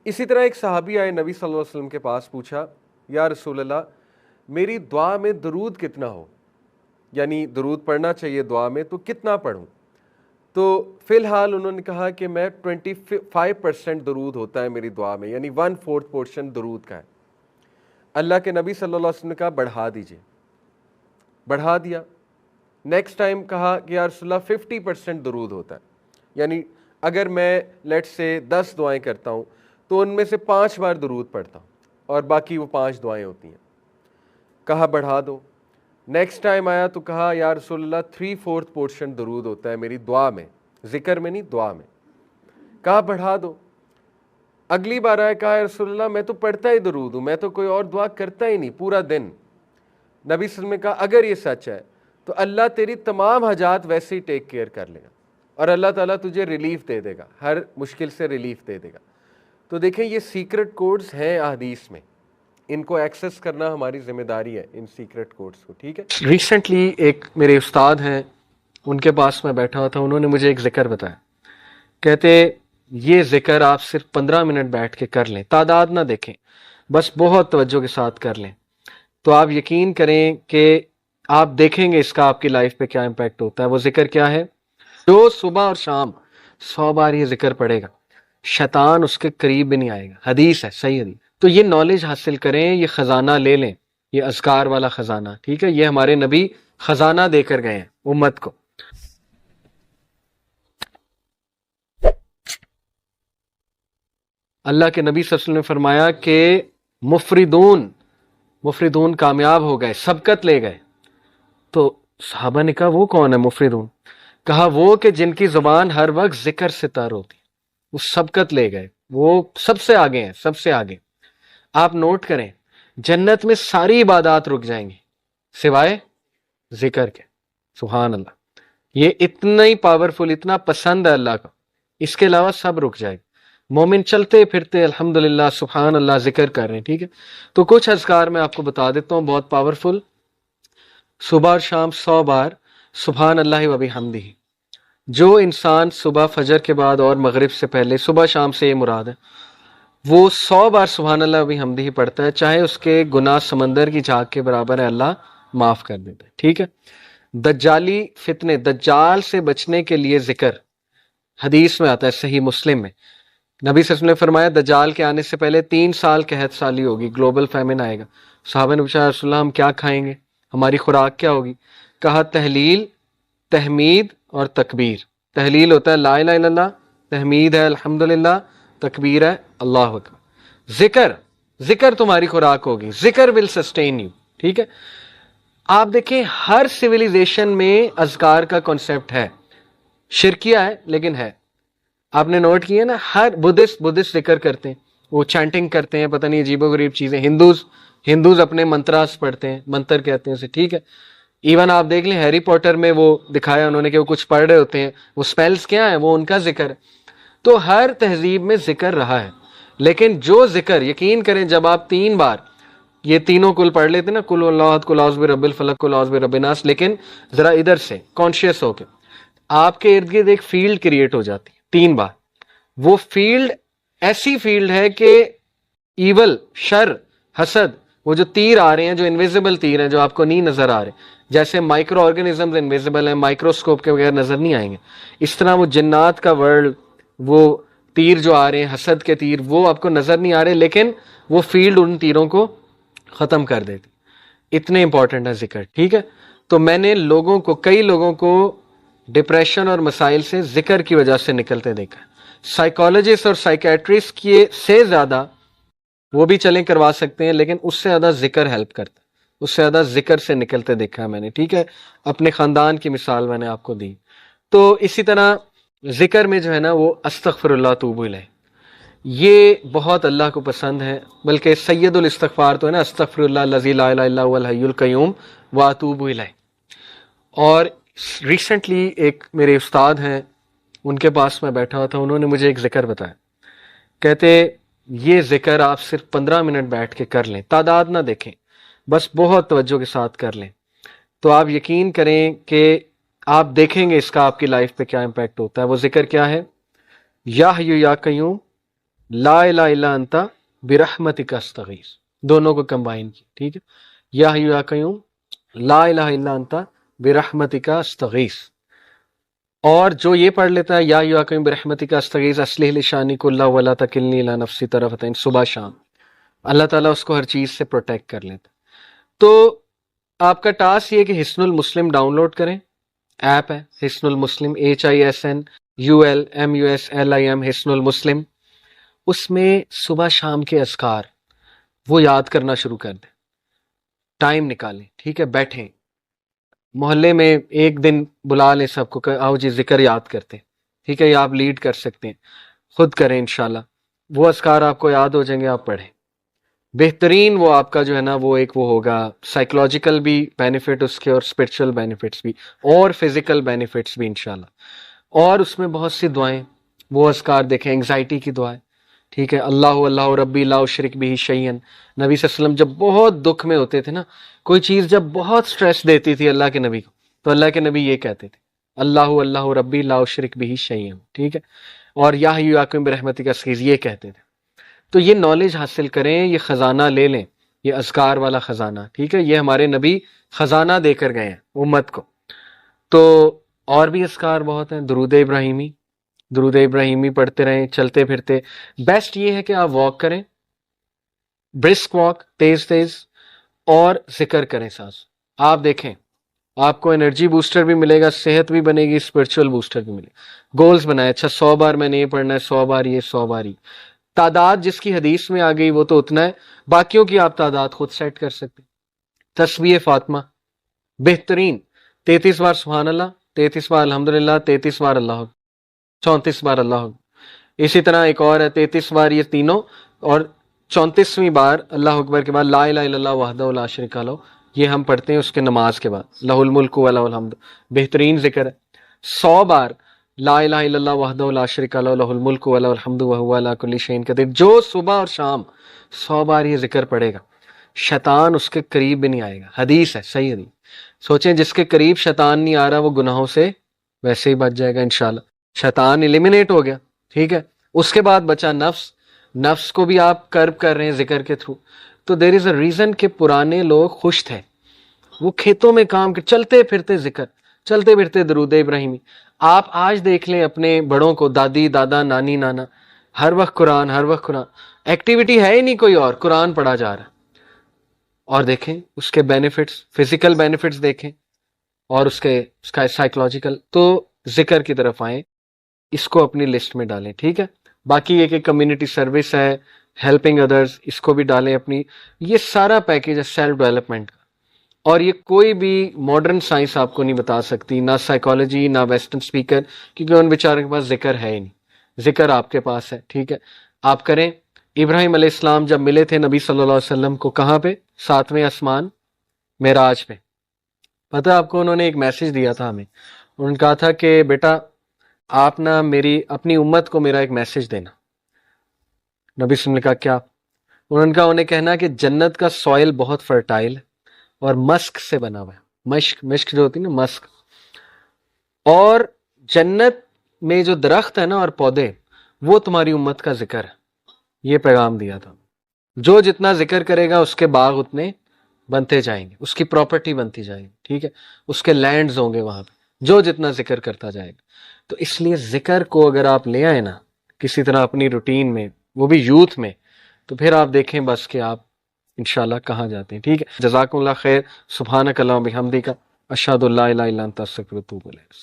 اسی طرح ایک صحابی آئے نبی صلی اللہ علیہ وسلم کے پاس، پوچھا یا رسول اللہ میری دعا میں درود کتنا ہو، یعنی درود پڑھنا چاہیے دعا میں، تو کتنا پڑھوں؟ تو فی الحال انہوں نے کہا کہ میں 25% درود ہوتا ہے میری دعا میں، یعنی 1/4 پورشن درود کا ہے۔ اللہ کے نبی صلی اللہ علیہ وسلم نے کہا بڑھا دیجئے، بڑھا دیا۔ نیکسٹ ٹائم کہا کہ یا رسول اللہ 50% درود ہوتا ہے، یعنی اگر میں لیٹ سے 10 دعائیں کرتا ہوں تو ان میں سے 5 بار درود پڑھتا ہوں اور باقی وہ 5 دعائیں ہوتی ہیں۔ کہا بڑھا دو۔ نیکسٹ ٹائم آیا تو کہا یا رسول اللہ 3/4 پورشن درود ہوتا ہے میری دعا میں، ذکر میں نہیں، دعا میں۔ کہا بڑھا دو۔ اگلی بار آیا، کہا یا رسول اللہ میں تو پڑھتا ہی درود ہوں، میں تو کوئی اور دعا کرتا ہی نہیں پورا دن۔ نبی صلی اللہ علیہ وسلم نے کہا اگر یہ سچ ہے تو اللہ تیری تمام حاجات ویسے ہی ٹیک کیئر کر لے گا اور اللہ تعالیٰ تجھے ریلیف دے دے گا، ہر مشکل سے ریلیف دے دے گا۔ تو دیکھیں یہ سیکرٹ کوڈز ہیں احادیث میں، ان کو ایکسس کرنا ہماری ذمہ داری ہے، ان سیکرٹ کوڈز کو، ٹھیک ہے۔ ریسنٹلی ایک میرے استاد ہیں، ان کے پاس میں بیٹھا ہوا تھا، انہوں نے مجھے ایک ذکر بتایا، کہتے یہ ذکر آپ صرف 15 منٹ بیٹھ کے کر لیں، تعداد نہ دیکھیں، بس بہت توجہ کے ساتھ کر لیں، تو آپ یقین کریں کہ آپ دیکھیں گے اس کا آپ کی لائف پہ کیا امپیکٹ ہوتا ہے۔ وہ ذکر کیا ہے؟ جو صبح اور شام 100 بار یہ ذکر پڑھے گا، شیطان اس کے قریب بھی نہیں آئے گا۔ حدیث ہے، صحیح حدیث۔ تو یہ نالج حاصل کریں، یہ خزانہ لے لیں، یہ اذکار والا خزانہ، ٹھیک ہے۔ یہ ہمارے نبی خزانہ دے کر گئے ہیں امت کو۔ اللہ کے نبی صلی اللہ علیہ وسلم نے فرمایا کہ مفردون کامیاب ہو گئے، سبقت لے گئے۔ تو صحابہ نے کہا وہ کون ہے مفردون؟ کہا وہ کہ جن کی زبان ہر وقت ذکر سے تر ہوتی، وہ سبقت لے گئے، وہ سب سے آگے ہیں، سب سے آگے۔ آپ نوٹ کریں، جنت میں ساری عبادات رک جائیں گی سوائے ذکر کے۔ سبحان اللہ، یہ اتنا ہی پاورفل، اتنا پسند ہے اللہ کا، اس کے علاوہ سب رک جائے گا۔ مومن چلتے پھرتے الحمدللہ سبحان اللہ ذکر کر رہے ہیں، ٹھیک ہے۔ تو کچھ اذکار میں آپ کو بتا دیتا ہوں، بہت پاورفل۔ صبح اور شام 100 بار سبحان اللہ و بحمدہ۔ جو انسان صبح فجر کے بعد اور مغرب سے پہلے، صبح شام سے یہ مراد ہے، وہ 100 بار سبحان اللہ و بحمدہ پڑھتا ہے، چاہے اس کے گناہ سمندر کی جھاگ کے برابر ہے، اللہ معاف کر دیتا ہے، ٹھیک ہے۔ دجالی فتنے، دجال سے بچنے کے لیے ذکر حدیث میں آتا ہے، صحیح مسلم میں، نبی صلی اللہ علیہ وسلم نے فرمایا دجال کے آنے سے پہلے 3 سال قحط سالی ہوگی، گلوبل فیمن آئے گا۔ صحابہ نے پوچھا رسول اللہ ہم کیا کھائیں گے، ہماری خوراک کیا ہوگی؟ کہا تحلیل، تحمید اور تکبیر۔ تحلیل ہوتا ہے لا الہ الا اللہ، تحمید ہے الحمدللہ، تکبیر ہے اللہ اکبر۔ ذکر تمہاری خوراک ہوگی، ذکر ول سسٹین یو، ٹھیک ہے۔ آپ دیکھیں ہر سویلائزیشن میں اذکار کا کانسیپٹ ہے، شرکیہ ہے لیکن ہے۔ آپ نے نوٹ کیا نا، ہر بدھسٹ ذکر کرتے ہیں، وہ چینٹنگ کرتے ہیں، پتہ نہیں عجیب و غریب چیزیں۔ ہندوز اپنے منتراس پڑھتے ہیں، منتر کہتے ہیں اسے، ٹھیک ہے۔ ایون آپ دیکھ لیں ہیری پوٹر میں وہ دکھایا انہوں نے کہ وہ کچھ پڑھ رہے ہوتے ہیں، وہ سپیلز کیا ہیں، وہ ان کا ذکر ہے۔ تو ہر تہذیب میں ذکر رہا ہے، لیکن جو ذکر، یقین کریں جب آپ 3 بار یہ تینوں کل پڑھ لیتے نا، کل اللہ احد، کل اعوذ برب الفلق، کل اعوذ برب الناس، لیکن ذرا ادھر سے کانشیس ہو کے آپ کے ارد گرد ایک فیلڈ کریٹ ہو جاتی ہے 3 بار۔ وہ فیلڈ ایسی فیلڈ ہے کہ ایول، شر، حسد، وہ جو تیر آ رہے ہیں، جو انویزیبل تیر ہیں، جو آپ کو نہیں نظر آ رہے، جیسے مائکرو آرگنزمز انویزیبل ہیں، مائکروسکوپ کے بغیر نظر نہیں آئیں گے، اس طرح وہ جنات کا ورلڈ، وہ تیر جو آ رہے ہیں، حسد کے تیر، وہ آپ کو نظر نہیں آ رہے، لیکن وہ فیلڈ ان تیروں کو ختم کر دیتی۔ اتنے امپورٹنٹ ہے ذکر، ٹھیک ہے۔ تو میں نے کئی لوگوں کو ڈپریشن اور مسائل سے ذکر کی وجہ سے نکلتے دیکھا ہے۔ سائیکالوجسٹ اور سائیکیٹرسٹ کی سے زیادہ وہ بھی چلیں کروا سکتے ہیں، لیکن اس سے زیادہ ذکر ہیلپ کرتا ہے، اس سے زیادہ ذکر سے نکلتے دیکھا ہے میں نے، ٹھیک ہے۔ اپنے خاندان کی مثال میں نے آپ کو دی۔ تو اسی طرح ذکر میں جو ہے نا وہ استغفر اللہ توب الیہ، یہ بہت اللہ کو پسند ہے، بلکہ سید الاستغفار تو ہے نا، استغفر اللہ الذی لا الہ الا هو الحی القیوم واتوب الیہ۔ اور ریسنٹلی ایک میرے استاد ہیں، ان کے پاس میں بیٹھا ہوا تھا، انہوں نے مجھے ایک ذکر بتایا، کہتے یہ ذکر آپ صرف 15 منٹ بیٹھ کے کر لیں، تعداد نہ دیکھیں، بس بہت توجہ کے ساتھ کر لیں، تو آپ یقین کریں کہ آپ دیکھیں گے اس کا آپ کی لائف پہ کیا امپیکٹ ہوتا ہے۔ وہ ذکر کیا ہے؟ یا حیو یا قیوم لا الہ الا انت برحمتک استغیث، دونوں کو کمبائن کی، ٹھیک ہے، یا حی یا قیوم لا الہ الا انت برحمتک استغیث۔ اور جو یہ پڑھ لیتا ہے یا حی یا قیوم برحمتک استغیث اصلح لی شانی کلہ ولا تکلنی الی نفسی طرفتین، صبح شام، اللہ تعالیٰ اس کو ہر چیز سے پروٹیکٹ کر لیتا۔ تو آپ کا ٹاسک یہ کہ حصن المسلم ڈاؤن لوڈ کریں، ایپ ہے حصن المسلم، HISNULMUSLIM، حصن المسلم۔ اس میں صبح شام کے اذکار وہ یاد کرنا شروع کر دیں، ٹائم نکالیں، ٹھیک ہے، بیٹھیں، محلے میں ایک دن بلا لیں سب کو کہ آؤ جی ذکر یاد کرتے ہیں، ٹھیک ہے، یا آپ لیڈ کر سکتے ہیں، خود کریں انشاءاللہ، وہ اذکار آپ کو یاد ہو جائیں گے، آپ پڑھیں، بہترین وہ آپ کا جو ہے نا وہ ایک وہ ہوگا سائیکولوجیکل بھی بینیفٹ اس کے، اور اسپرچل بینیفٹس بھی، اور فزیکل بینیفٹس بھی انشاءاللہ۔ اور اس میں بہت سی دعائیں، وہ اذکار دیکھیں، انگزائٹی کی دعائیں، ٹھیک ہے، اللہ ربی لا اشرک بہ شیئا، نبی صلی اللہ علیہ وسلم جب بہت دکھ میں ہوتے تھے نا، کوئی چیز جب بہت سٹریس دیتی تھی اللہ کے نبی کو، تو اللہ کے نبی یہ کہتے تھے اللہ ربی لا اشرک بہ شیئا، ٹھیک ہے، اور یا حی یا قیوم برحمتک استغیث یہ کہتے تھے۔ تو یہ نالج حاصل کریں، یہ خزانہ لے لیں، یہ اذکار والا خزانہ، ٹھیک ہے، یہ ہمارے نبی خزانہ دے کر گئے ہیں امت کو۔ تو اور بھی اذکار بہت ہیں، درود ابراہیمی پڑھتے رہیں چلتے پھرتے۔ بیسٹ یہ ہے کہ آپ واک کریں، برسک واک، تیز تیز، اور ذکر کریں ساتھ۔ آپ دیکھیں آپ کو انرجی بوسٹر بھی ملے گا، صحت بھی بنے گی، اسپرچول بوسٹر بھی ملے گا۔ گولز بنائے، اچھا 100 بار میں نے یہ پڑھنا ہے، 100 بار یہ، 100 بار یہ، تعداد جس کی حدیث میں آ گئی وہ تو اتنا ہے، باقیوں کی آپ تعداد خود سیٹ کر سکتے۔ تسبیح فاطمہ بہترین، 33 بار سبحان اللہ، 33 بار الحمدللہ، 33 بار اللہ اکبر، 34 بار اللہ اکبر۔ اسی طرح ایک اور ہے 33 بار یہ تینوں، اور 34ویں بار اللہ اکبر کے بعد لا الہ الا اللہ وحدہ لا شریک لہ، یہ ہم پڑھتے ہیں اس کے نماز کے بعد، لہ الملک و لہ الحمد، بہترین ذکر ہے۔ 100 بار لا الہ الا اللہ وحدہ لا شریک لہ لہ الملک و لہ الحمد وہو علی کل شیء قدیر، جو صبح اور شام 100 بار یہ ذکر پڑھے گا، شیطان اس کے قریب بھی نہیں آئے گا، حدیث ہے، صحیح حدیث۔ سوچیں جس کے قریب شیطان نہیں آ رہا وہ گناہوں سے ویسے ہی بچ جائے گا انشاءاللہ، شیطان ایلیمینیٹ ہو گیا، ٹھیک ہے۔ اس کے بعد بچا نفس کو بھی آپ کرب کر رہے ہیں ذکر کے تھرو۔ تو دیر از اے ریزن کہ پرانے لوگ خوش تھے، وہ کھیتوں میں کام کر، چلتے پھرتے ذکر، چلتے پھرتے درود ابراہیمی۔ آپ آج دیکھ لیں اپنے بڑوں کو، دادی دادا نانی نانا، ہر وقت قرآن، ہر وقت قرآن، ایکٹیویٹی ہے ہی نہیں کوئی اور، قرآن پڑھا جا رہا ہے۔ اور دیکھیں اس کے بینیفٹس، فزیکل بینیفٹس دیکھیں، اور اس کا سائیکولوجیکل۔ تو ذکر کی طرف آئیں، اس کو اپنی لسٹ میں ڈالیں، ٹھیک ہے۔ باقی یہ کہ کمیونٹی سروس ہے، ہیلپنگ ادرز، اس کو بھی ڈالیں اپنی، یہ سارا پیکیج ہے سیلف ڈیولپمنٹ کا۔ اور یہ کوئی بھی ماڈرن سائنس آپ کو نہیں بتا سکتی، نہ سائیکالوجی، نہ ویسٹرن اسپیکر، کیونکہ ان بیچاروں کے پاس ذکر ہے ہی نہیں، ذکر آپ کے پاس ہے، ٹھیک ہے، آپ کریں۔ ابراہیم علیہ السلام جب ملے تھے نبی صلی اللہ علیہ وسلم کو، کہاں پہ؟ 7ویں آسمان، معراج پہ۔ پتہ آپ کو انہوں نے ایک میسج دیا تھا ہمیں، انہوں نے کہا تھا کہ بیٹا آپ نا اپنی امت کو میرا ایک میسج دینا۔ نبی صلی اللہ علیہ وسلم نے کہا کیا؟ انہوں نے کہا انہیں کہنا کہ جنت کا سوائل بہت فرٹائل ہے اور مسک سے بنا ہوا ہے، مشک جو ہوتی ہے نا، مسک، اور جنت میں جو درخت ہے نا اور پودے، وہ تمہاری امت کا ذکر ہے۔ یہ پیغام دیا تھا، جو جتنا ذکر کرے گا اس کے باغ اتنے بنتے جائیں گے، اس کی پراپرٹی بنتی جائے گی، ٹھیک ہے، اس کے لینڈز ہوں گے وہاں پہ، جو جتنا ذکر کرتا جائے گا۔ تو اس لیے ذکر کو اگر آپ لے آئے نا کسی طرح اپنی روٹین میں، وہ بھی یوتھ میں، تو پھر آپ دیکھیں بس کہ آپ انشاءاللہ کہاں جاتے ہیں، ٹھیک ہے۔ جزاکم اللہ خیر، سبحانک اللہم و بحمدک، اشہد ان لا الہ الا انت استغفرک و اتوب الیک۔